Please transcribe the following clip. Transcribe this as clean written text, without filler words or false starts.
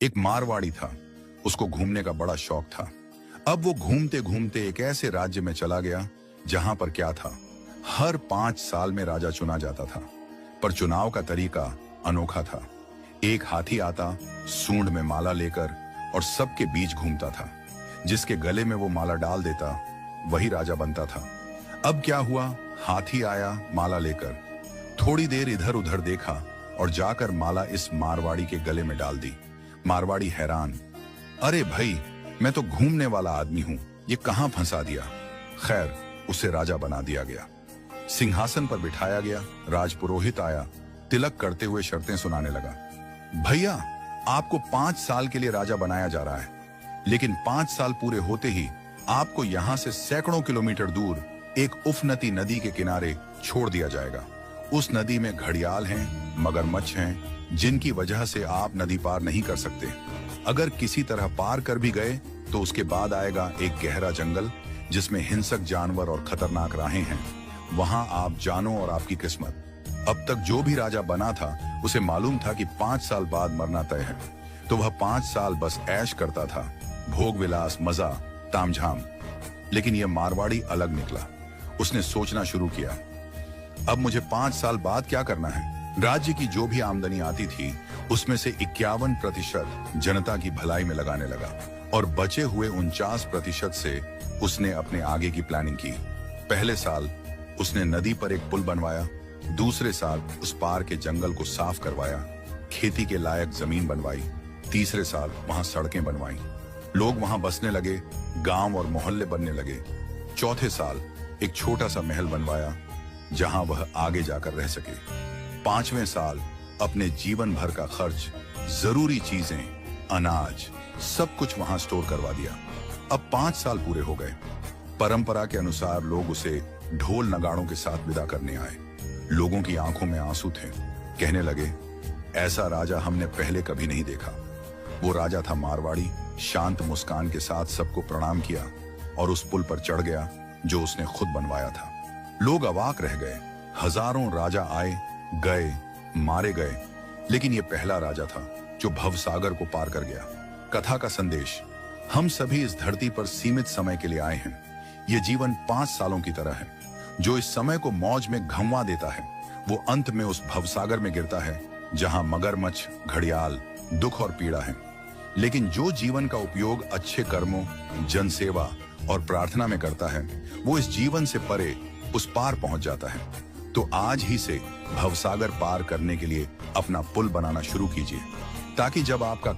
एक मारवाड़ी था, उसको घूमने का बड़ा शौक था। अब वो घूमते घूमते एक ऐसे राज्य में चला गया जहां पर क्या था, हर 5 साल में राजा चुना जाता था, पर चुनाव का तरीका अनोखा था। एक हाथी आता, सूंड में माला लेकर, और सबके बीच घूमता था। जिसके गले में वो माला डाल देता वही राजा बनता था। अब क्या हुआ, हाथी आया माला लेकर, थोड़ी देर इधर उधर देखा और जाकर माला इस मारवाड़ी के गले में डाल दी। मारवाड़ी हैरान, अरे भाई, मैं तो घूमने वाला आदमी हूं, ये कहां फंसा दिया। खैर, उसे राजा बना दिया गया, सिंहासन पर बिठाया गया। राजपुरोहित आया, तिलक करते हुए शर्तें सुनाने लगा। भैया, आपको 5 साल के लिए राजा बनाया जा रहा है, लेकिन 5 साल पूरे होते ही आपको यहां से सैकड़ों किलोमीटर दूर एक उफनती नदी के किनारे छोड़ दिया जाएगा। उस नदी में घड़ियाल हैं, मगरमच्छ हैं, जिनकी वजह से आप नदी पार नहीं कर सकते। अगर किसी तरह पार कर भी गए तो उसके बाद आएगा एक गहरा जंगल जिसमें हिंसक जानवर और खतरनाक राहें हैं। वहां आप जानो और आपकी किस्मत। अब तक जो भी राजा बना था उसे मालूम था कि 5 साल बाद मरना तय है, तो वह 5 साल बस ऐश करता था, भोग विलास, मजा, तामझाम। लेकिन यह मारवाड़ी अलग निकला। उसने सोचना शुरू किया, अब मुझे 5 साल बाद क्या करना है। राज्य की जो भी आमदनी आती थी उसमें से 51% जनता की भलाई में लगाने लगा, और बचे हुए 49% से उसने अपने आगे की प्लानिंग की। पहले साल उसने नदी पर एक पुल बनवाया, दूसरे साल उस पार के जंगल को साफ करवाया, खेती के लायक जमीन बनवाई, तीसरे साल वहां सड़कें बनवाई, लोग वहां बसने लगे, गांव और मोहल्ले बनने लगे। चौथे साल एक छोटा सा महल बनवाया जहां वह आगे जाकर रह सके। 5वें साल अपने जीवन भर का खर्च, जरूरी चीजें, अनाज, सब कुछ वहां स्टोर करवा दिया। अब 5 साल पूरे हो गए। परंपरा के अनुसार लोग उसे ढोल नगाड़ों के साथ विदा करने आए। लोगों की आंखों में आंसू थे। कहने लगे, ऐसा राजा हमने पहले कभी नहीं देखा। वो राजा था मारवाड़ी, शांत मुस्कान के साथ सबको प्रणाम किया और उस पुल पर चढ़ गया जो उसने खुद बनवाया था। लोग अवाक रह गए। हजारों राजा आए गए, मारे गए, लेकिन ये पहला राजा था जो भवसागर को पार कर गया। कथा का संदेश, हम सभी इस धरती पर सीमित समय के लिए आए हैं। ये जीवन 5 सालों की तरह है। जो इस समय को मौज में घमवा देता है वो अंत में उस भवसागर में गिरता है जहां मगरमच्छ, घड़ियाल, दुख और पीड़ा है। लेकिन जो जीवन का उपयोग अच्छे कर्मों, जनसेवा और प्रार्थना में करता है वो इस जीवन से परे उस पार पहुंच जाता है। तो आज ही से भवसागर पार करने के लिए अपना पुल बनाना शुरू कीजिए, ताकि जब आपका